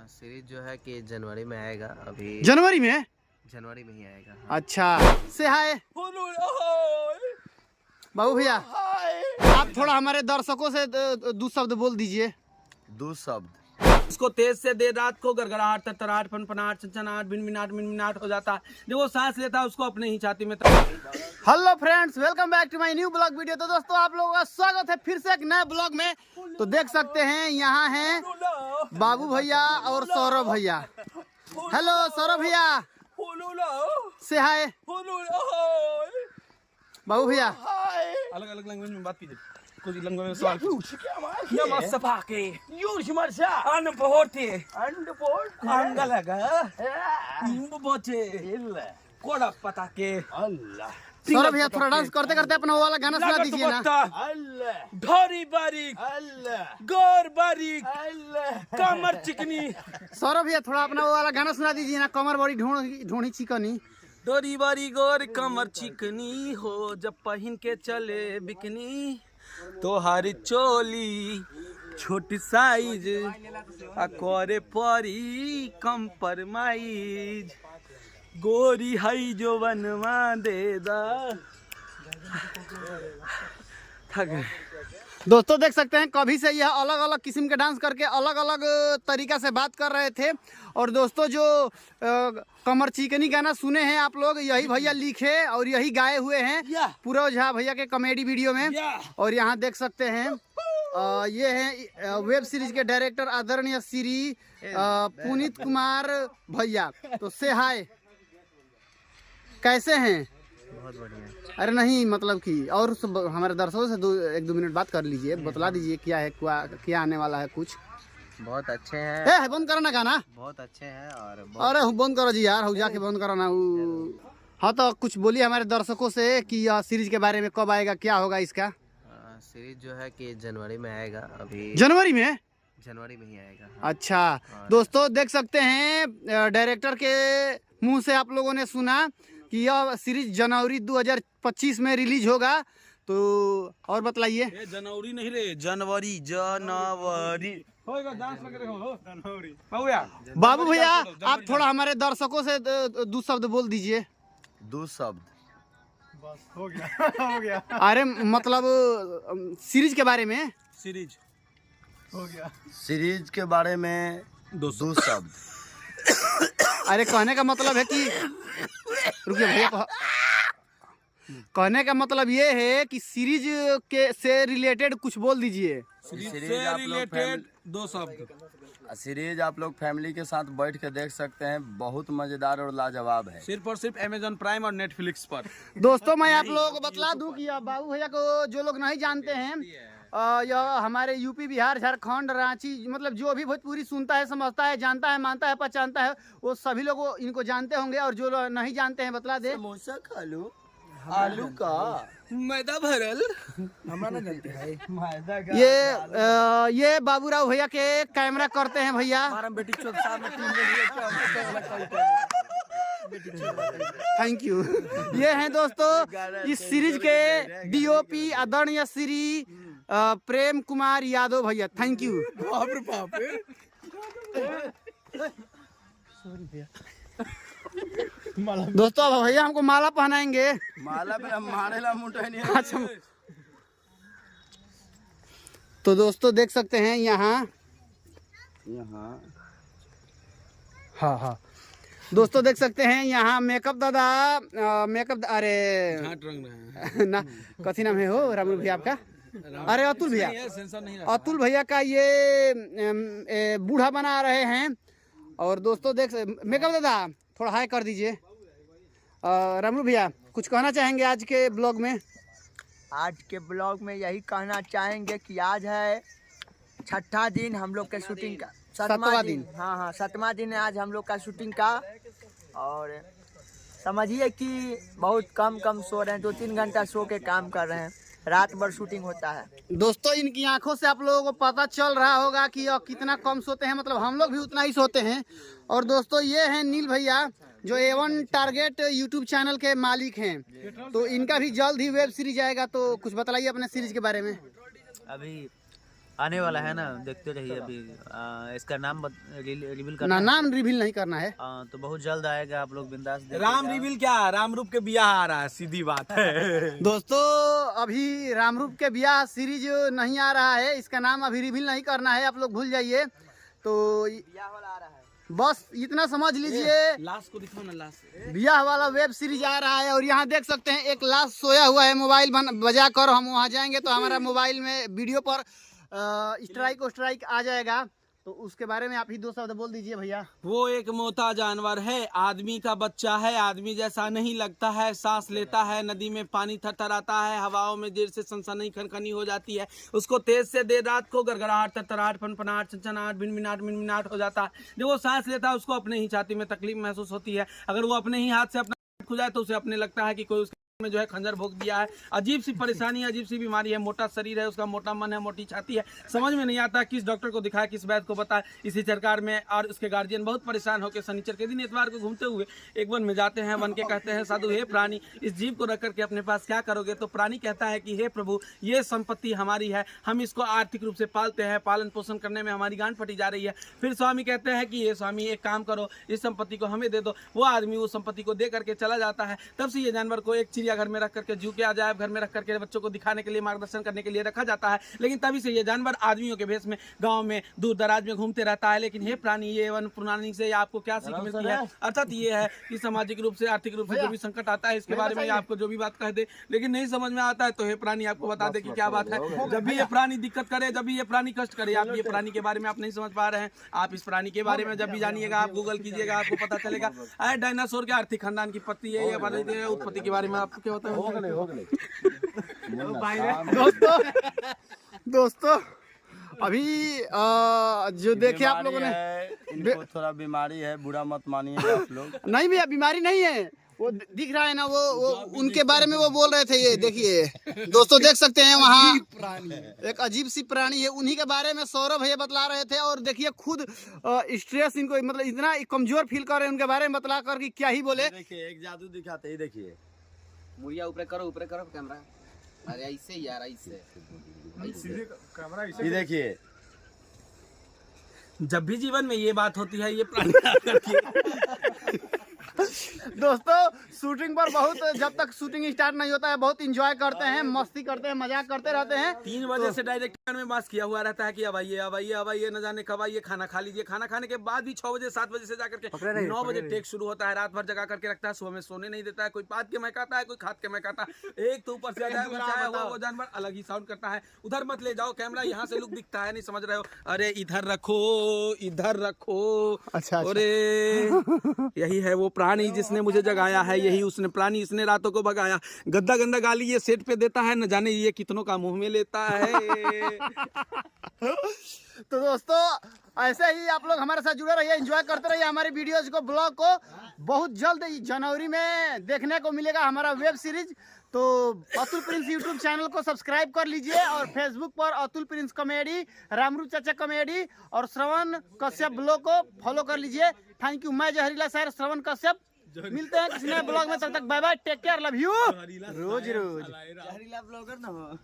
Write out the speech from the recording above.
Series जो है कि जनवरी में आएगा। अभी जनवरी में ही आएगा। हाँ। अच्छा से हाय बाबू भैया, आप थोड़ा हमारे दर्शकों से दो शब्द बोल दीजिए। दो शब्द। इसको तेज से दे रात को गड़गड़ाहट तड़तड़ाहट फनफनाहट चनचनाहट मिनमिनाट हो जाता है। जब वो सांस लेता है उसको अपने ही छाती में hello friends, welcome back to my new blog video. तो दोस्तों आप लोगों का स्वागत है फिर से एक नए ब्लॉग में। तो देख सकते हैं यहाँ हैं बाबू भैया और सौरभ भैया। हेलो सौरभ भैया से हाय बाबू भैया। अलग अलग लैंग्वेज में बात कीजिए। कुछ लैंग्वेज में सवाल सौरभ भैया थोड़ा डांस करते करते अपना वो वाला गाना सुना दीजिए ना। ढोरी बारीक गोर बारीक कमर चिकनी। सौरभ भैया थोड़ा अपना वो वाला गाना सुना दीजिए ना। कमर बड़ी ढूंढी चिकनी। डोरी बारी गोर कमर चिकनी हो, जब पहन के चले बिकनी तो हरी चोली छोटी साइज अकोरे परी कंप्रोमाइज गोरी हई जो बनवा दे दा। थक गए। दोस्तों देख सकते हैं कभी से यह अलग अलग किस्म के डांस करके अलग अलग तरीका से बात कर रहे थे। और दोस्तों जो कमर चिकनी गाना सुने हैं आप लोग, यही भैया लिखे और यही गाए हुए हैं पूरा झा भैया के कॉमेडी वीडियो में। और यहाँ देख सकते हैं ये है वेब सीरीज के डायरेक्टर आदरणीय श्री पुनीत कुमार भैया। तो से हाय, कैसे हैं? बहुत बढ़िया। अरे नहीं मतलब कि और हमारे दर्शकों से एक दो मिनट बात कर लीजिए, बतला दीजिए क्या है क्या आने वाला है कुछ। बहुत अच्छे हैं। बंद करो ना गाना। बहुत अच्छे हैं और अरे बंद करो जी यार, जाके बंद करो ना। हाँ तो कुछ बोलिए हमारे दर्शकों से कि यह सीरीज के बारे में कब आएगा, क्या होगा इसका। सीरीज जो है कि जनवरी में आएगा। अभी जनवरी में ही आएगा। हाँ। अच्छा दोस्तों देख सकते हैं डायरेक्टर के मुंह से आप लोगों ने सुना कि यह सीरीज जनवरी 2025 में रिलीज होगा। तो और बतलाइए। जनवरी नहीं रे, जनवरी बाबू भैया आप थोड़ा हमारे दर्शकों से दो शब्द बोल दीजिए। दो शब्द। बस हो गया। अरे मतलब सीरीज के बारे में। सीरीज हो गया। सीरीज के बारे में दो शब्द। अरे कहने का मतलब है कि रुकिए भैया, कहने का मतलब ये है कि सीरीज के से रिलेटेड कुछ बोल दीजिए। सीरीज से रिलेटेड दो शब्द। सीरीज आप लोग फैमिली के साथ बैठ के देख सकते हैं, बहुत मजेदार और लाजवाब है। सिर्फ और सिर्फ अमेजॉन प्राइम और नेटफ्लिक्स पर। दोस्तों मैं आप लोगों को बतला दूं कि बाबू भैया को जो लोग नहीं जानते हैं, यह हमारे यूपी बिहार झारखंड रांची मतलब जो भी भोजपुरी सुनता है समझता है जानता है मानता है पहचानता है वो सभी लोग इनको जानते होंगे। और जो लोग नहीं जानते हैं बतला दे। समोसा खा लो, आलू का मैदा भरल हमारा जानते हैं। ये बाबूराव भैया के कैमरा करते हैं भैया। Thank you. ये हैं दोस्तों इस सीरीज के डीओपी आदरणीय श्री प्रेम कुमार यादव भैया। Thank you. दोस्तों अब भैया हमको माला पहनाएंगे। माला पे मारेला मुंडा नहीं। अच्छा तो दोस्तों देख सकते हैं यहाँ हाँ दोस्तों देख सकते हैं यहाँ मेकअप दादा अरे ना कथी नाम है हो रामू भैया आपका? अरे अतुल भैया का ये बूढ़ा बना रहे हैं। और दोस्तों देख मेकअप दादा थोड़ा हाई कर दीजिए। रामू भैया कुछ कहना चाहेंगे आज के ब्लॉग में? आज के ब्लॉग में यही कहना चाहेंगे कि आज है छठा दिन हम लोग के शूटिंग का, सातवां दिन। हाँ 7वां दिन है आज हम लोग का शूटिंग का। और समझिए कि बहुत कम सो रहे हैं, 2-3 घंटा सो के काम कर रहे हैं, रात भर शूटिंग होता है। दोस्तों इनकी आंखों से आप लोगों को पता चल रहा होगा कि कितना कम सोते हैं, मतलब हम लोग भी उतना ही सोते हैं। और दोस्तों ये हैं नील भैया जो A1 टारगेट यूट्यूब चैनल के मालिक हैं। तो इनका भी जल्द ही वेब सीरीज आएगा। तो कुछ बताइए अपने सीरीज के बारे में। अभी आने वाला है ना, देखते रहिए अभी। इसका नाम रिवील ना करना है। नाम रिवील नहीं करना है। तो बहुत जल्द आएगा, आप लोग बिंदास देखिएगा। राम रिवील क्या, राम रूप के बियाह आ रहा है, सीधी बात है। दोस्तों अभी रामरूप के ब्याह सीरीज नहीं आ रहा है, इसका नाम अभी रिवील नहीं करना है, आप लोग भूल जाइए। तो बस इतना समझ लीजिए, लाश को दिखाओ ना, लाश। ब्याह वाला वेब सीरीज आ रहा है। और यहाँ देख सकते हैं एक लाश सोया हुआ है, मोबाइल बजा कर हम वहाँ जाएंगे तो हमारा मोबाइल में वीडियो पर स्ट्राइक आ जाएगा। तो उसके बारे में आप ही 2 शब्द बोल दीजिए भैया। वो एक मोटा जानवर है, आदमी का बच्चा है, आदमी जैसा नहीं लगता है, सांस लेता है, नदी में पानी थरथराता है, हवाओं में देर से सनसनी खनखनी हो जाती है, उसको तेज से देर रात को गड़गड़ाहट, थरथराहट, फनफनाहट, छनछनाहट, भिनभिनाहट हो जाता है। जब वो सांस लेता है उसको अपने ही छाती में तकलीफ महसूस होती है। अगर वो अपने ही हाथ से अपना खुजाए तो उसे अपने लगता है कि कोई उसके में जो है खंजर भोग दिया है। अजीब सी परेशानी है, अजीब सी बीमारी है, मोटा शरीर है, उसका मोटा मन है, मोटी छाती है, समझ में नहीं आता किस डॉक्टर को दिखाए, किस वैद्य को बताए। इसी सरकार में और उसके गार्जियन बहुत परेशान होकर शनिचर के दिन इतवार को घूमते हुए एक वन में जाते हैं। वन के कहते हैं साधु, हे प्राणी, इस जीव को रख करके अपने पास क्या करोगे? तो प्राणी कहता है कि हे प्रभु, ये संपत्ति हमारी है, हम इसको आर्थिक रूप से पालते हैं, पालन पोषण करने में हमारी गांठ फटी जा रही है। फिर स्वामी कहते हैं कि ये स्वामी एक काम करो, इस संपत्ति को हमें दे दो। वो आदमी उस संपत्ति को दे करके चला जाता है। तब से ये जानवर को एक चिड़ियाघर में रख करके के अजायब घर में रख करके बच्चों को दिखाने के लिए, मार्गदर्शन करने के लिए रखा जाता है। लेकिन तभी से ये जानवर आदमियों के भेष में गांव में दूर दराज में घूमते रहता है। लेकिन हे प्राणी, ये वन पुरानी से आपको क्या सीख मिलती है? अर्थात ये है कि सामाजिक रूप से, आर्थिक रूप से जो भी संकट आता है, इसके बारे में आपको जो भी बात कह दे, लेकिन नहीं समझ में आता है तो हे प्राणी आपको बता दे कि क्या बात है। जब भी ये प्राणी दिक्कत करे, जब भी ये प्राणी कष्ट करे, आप ये प्राणी के बारे में आप नहीं समझ पा रहे हैं, आप इस प्राणी के बारे में जब भी जानिएगा, आप गूगल कीजिएगा, आपको पता चलेगा। डायनासोर के आर्थिक खानदान की पत्ती है, ये उत्पत्ति के बारे में आपको क्या होता है? दोस्तों अभी जो देखे आप लोगों ने, इनको थोड़ा बीमारी है, बुरा मत मानिए आप लोग। नहीं भैया बीमारी नहीं है, वो दिख रहा है ना, वो उनके बारे में वो बोल रहे थे। ये देखिए दोस्तों, देख सकते हैं वहाँ एक अजीब सी प्राणी है, उन्हीं के बारे में सौरभ भैया बतला रहे थे। और देखिए खुद स्ट्रेस इनको, मतलब इतना कमजोर फील कर रहे हैं, उनके बारे में बतला कर कि क्या ही बोले। देखिए एक जादू दिखाते ही, देखिए मुड़िया ऊपर करो कैमरा। अरे ऐसे यार, ऐसे ये देखिए। जब भी जीवन में ये बात होती है, ये प्राणी दोस्तों शूटिंग पर बहुत, जब तक शूटिंग स्टार्ट नहीं होता है, बहुत एंजॉय करते हैं, मस्ती करते हैं, मजाक करते रहते हैं। 3 बजे से डायरेक्टर में बात किया हुआ रहता है कि अब आइए, न जाने कब आइए, खाना खा लीजिए। खाना खाने के बाद भी 6 बजे 7 बजे से जाकर के 9 बजे टेक शुरू होता है। रात भर जगा करके रखता है, सुबह में सोने नहीं देता है। कोई पात के महकाता है, कोई खाद के महकाता है। एक तो ऊपर से वो जानवर अलग ही साउंड करता है। उधर मत ले जाओ कैमरा, यहाँ से लुक दिखता है, नहीं समझ रहे हो? अरे इधर रखो। अच्छा। अरे यही है वो प्राणी जिसने मुझे जगाया है, यही उसने प्राणी, इसने रातों को भगाया। गद्दा गंदा गाली ये सेट पे देता है, न जाने ये कितनों का मुंह में लेता है। तो दोस्तों ऐसे ही आप लोग हमारे साथ जुड़े रहिए, एंजॉय करते रहिए हमारी वीडियोज को, ब्लॉग को। बहुत जल्द जनवरी में देखने को मिलेगा हमारा वेब सीरीज। तो अतुल प्रिंस यूट्यूब चैनल को सब्सक्राइब कर लीजिए, और फेसबुक पर अतुल प्रिंस कॉमेडी, रामरूप चाचा कॉमेडी और श्रवण कश्यप ब्लॉग को फॉलो कर लीजिए। Thank you. मैं जहरीला शायर श्रवण कश्यप, मिलते हैं किसी नए ब्लॉग में, तब तक bye bye, take care, love you. रोज जहरीला ब्लॉगर ना हो।